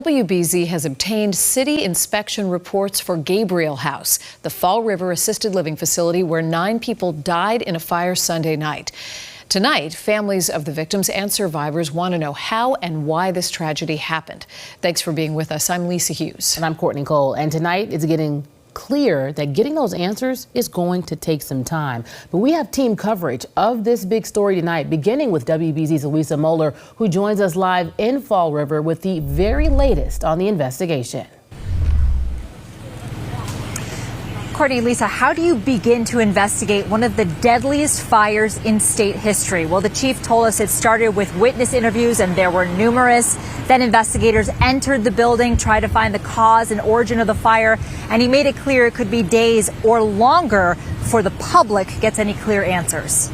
WBZ has obtained city inspection reports for Gabriel House, the Fall River assisted living facility where 9 people died in a fire Sunday night. Tonight, families of the victims and survivors want to know how and why this tragedy happened. Thanks for being with us. I'm Lisa Hughes. And I'm Courtney Cole. And tonight it's getting clear that getting those answers is going to take some time. But we have team coverage of this big story tonight, beginning with WBZ's Louisa Moeller, who joins us live in Fall River with the very latest on the investigation. Courtney, Lisa, how do you begin to investigate one of the deadliest fires in state history? Well, the chief told us it started with witness interviews, and there were numerous. Then investigators entered the building, tried to find the cause and origin of the fire, and he made it clear it could be days or longer before the public gets any clear answers.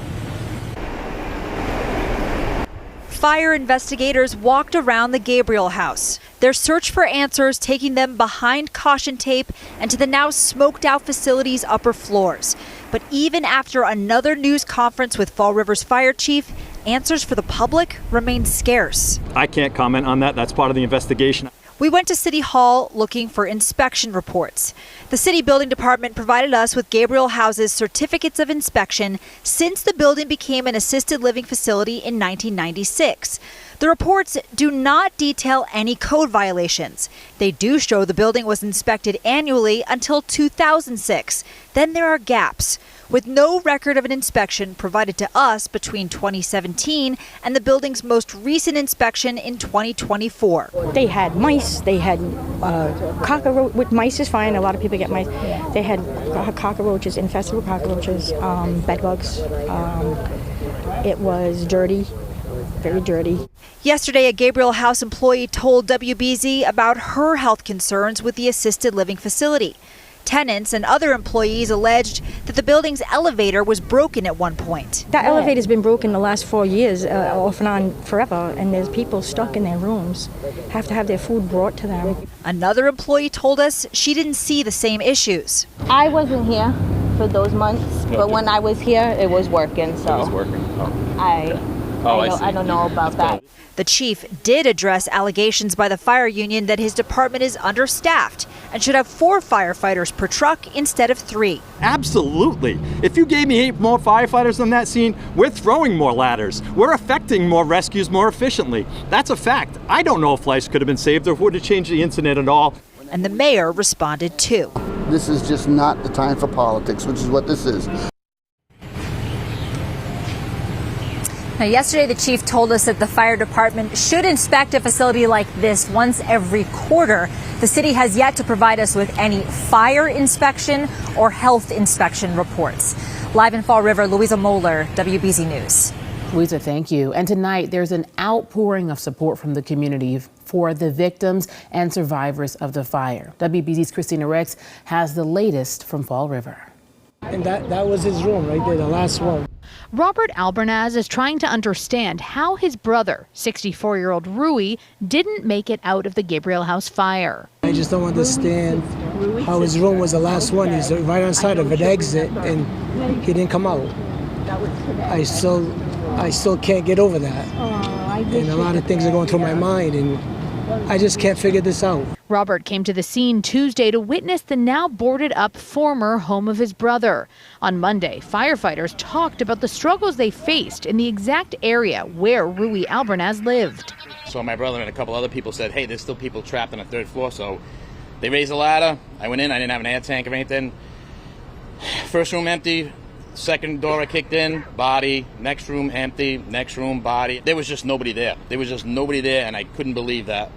Fire investigators walked around the Gabriel House, their search for answers taking them behind caution tape and to the now smoked out facility's upper floors. But even after another news conference with Fall River's fire chief, answers for the public remain scarce. I can't comment on that. That's part of the investigation. We went to City Hall looking for inspection reports. The city building department provided us with Gabriel House's certificates of inspection since the building became an assisted living facility in 1996. The reports do not detail any code violations. They do show the building was inspected annually until 2006. Then there are gaps, with no record of an inspection provided to us between 2017 and the building's most recent inspection in 2024. They had mice, they had cockroaches. With mice is fine, a lot of people get mice. They had cockroaches, infested with cockroaches, bed bugs. It was dirty. Very dirty. Yesterday, a Gabriel House employee told WBZ about her health concerns with the assisted living facility. Tenants and other employees alleged that the building's elevator was broken at one point. That elevator's been broken the last 4 years, off and on forever, and there's people stuck in their rooms, have to have their food brought to them. Another employee told us she didn't see the same issues. I wasn't here for those months, but when I was here, it was working. So It was working. I don't know about that. The chief did address allegations by the fire union that his department is understaffed and should have 4 firefighters per truck instead of 3. Absolutely. If you gave me 8 more firefighters on that scene, we're throwing more ladders. We're effecting more rescues more efficiently. That's a fact. I don't know if lives could have been saved or would have changed the incident at all. And the mayor responded too. This is just not the time for politics, which is what this is. Now, yesterday, the chief told us that the fire department should inspect a facility like this once every quarter. The city has yet to provide us with any fire inspection or health inspection reports. Live in Fall River, Louisa Moeller, WBZ News. Louisa, thank you. And tonight, there's an outpouring of support from the community for the victims and survivors of the fire. WBZ's Christina Rex has the latest from Fall River. And that was his room right there, the last one. Robert Albernaz is trying to understand how his brother, 64-year-old Rui, didn't make it out of the Gabriel House fire. I just don't understand how his room was the last one. He's right outside of an exit, and he didn't come out. I still can't get over that. And a lot of things are going through my mind, and I just can't figure this out. Robert came to the scene Tuesday to witness the now boarded up former home of his brother. On Monday, firefighters talked about the struggles they faced in the exact area where Rui Albernaz lived. So my brother and a couple other people said, hey, there's still people trapped on the 3rd floor. So they raised a ladder. I went in. I didn't have an air tank or anything. First room empty. Second door I kicked in, body. Next room empty. Next room, body. There was just nobody there. There was just nobody there, and I couldn't believe that.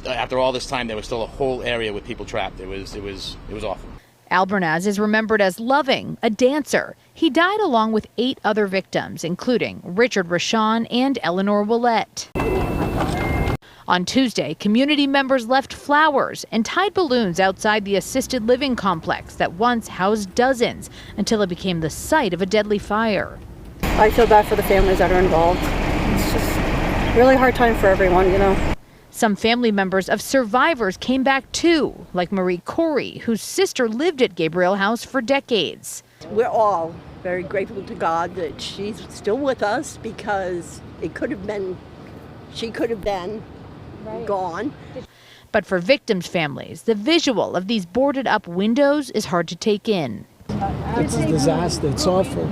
After all this time, there was still a whole area with people trapped. It was awful. Albernaz is remembered as loving, a dancer. He died along with 8 other victims, including Richard Rashawn and Eleanor Willette. On Tuesday, community members left flowers and tied balloons outside the assisted living complex that once housed dozens until it became the site of a deadly fire. I feel bad for the families that are involved. It's just a really hard time for everyone, you know. Some family members of survivors came back too, like Marie Corey, whose sister lived at Gabriel House for decades. We're all very grateful to God that she's still with us, because she could have been gone. But for victims' families, the visual of these boarded up windows is hard to take in. It's a disaster. It's awful.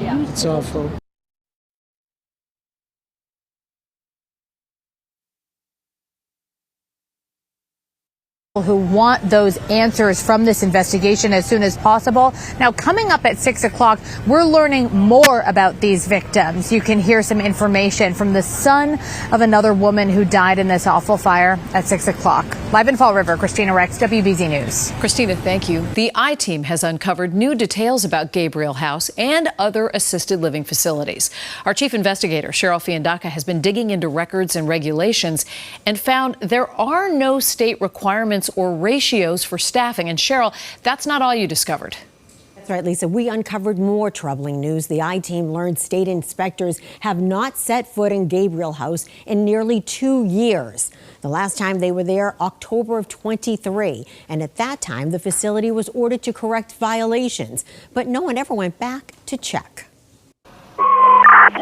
It's awful. Who want those answers from this investigation as soon as possible. Now, coming up at 6 o'clock, we're learning more about these victims. You can hear some information from the son of another woman who died in this awful fire at 6 o'clock. Live in Fall River, Christina Rex, WBZ News. Christina, thank you. The I-Team has uncovered new details about Gabriel House and other assisted living facilities. Our chief investigator, Cheryl Fiandaca, has been digging into records and regulations and found there are no state requirements or ratios for staffing. And Cheryl, that's not all you discovered. That's right, Lisa. We uncovered more troubling news. The I-Team learned state inspectors have not set foot in Gabriel House in nearly 2 years. The last time they were there, October of 23. And at that time, the facility was ordered to correct violations. But no one ever went back to check.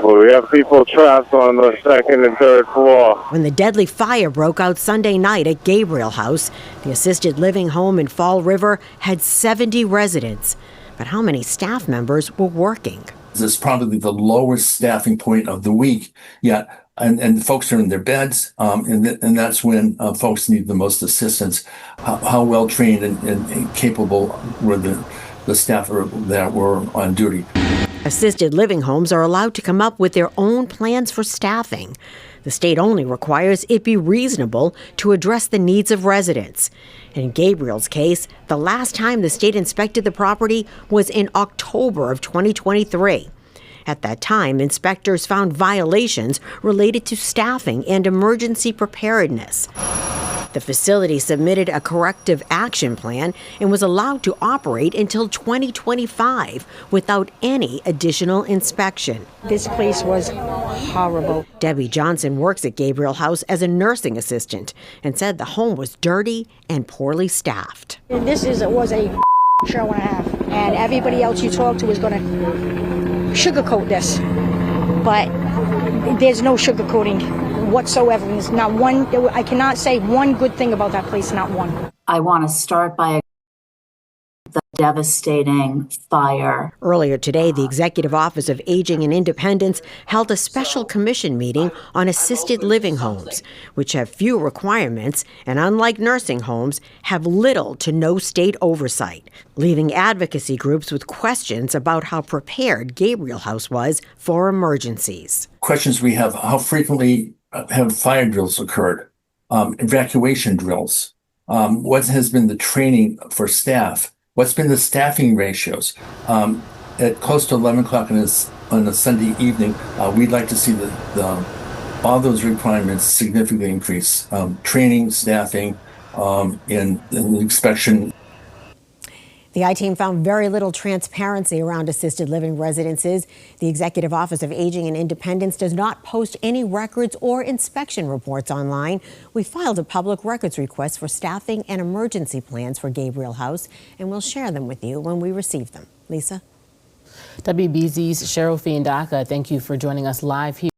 Well, we have people trapped on the second and third floor. When the deadly fire broke out Sunday night at Gabriel House, the assisted living home in Fall River had 70 residents. But how many staff members were working? This is probably the lowest staffing point of the week yet. And folks are in their beds, and that's when folks need the most assistance. How well trained and capable were the staff that were on duty? Assisted living homes are allowed to come up with their own plans for staffing. The state only requires it be reasonable to address the needs of residents. In Gabriel's case, the last time the state inspected the property was in October of 2023. At that time, inspectors found violations related to staffing and emergency preparedness. The facility submitted a corrective action plan and was allowed to operate until 2025 without any additional inspection. This place was horrible. Debbie Johnson works at Gabriel House as a nursing assistant and said the home was dirty and poorly staffed. This was a show and a half, and everybody else you talk to is going to sugarcoat this. But there's no sugarcoating whatsoever. There's not one. I cannot say one good thing about that place, not one. I want to start by the devastating fire. Earlier today, the Executive Office of Aging and Independence held a special commission meeting on assisted living homes, which have few requirements and, unlike nursing homes, have little to no state oversight, leaving advocacy groups with questions about how prepared Gabriel House was for emergencies. Questions we have: how frequently have fire drills occurred? Evacuation drills? What has been the training for staff? What's been the staffing ratios? At close to 11 o'clock on a Sunday evening, we'd like to see all those requirements significantly increase. Training, staffing, and inspection. The I-Team found very little transparency around assisted living residences. The Executive Office of Aging and Independence does not post any records or inspection reports online. We filed a public records request for staffing and emergency plans for Gabriel House, and we'll share them with you when we receive them. Lisa? WBZ's Cheryl Fiandaca, thank you for joining us live here.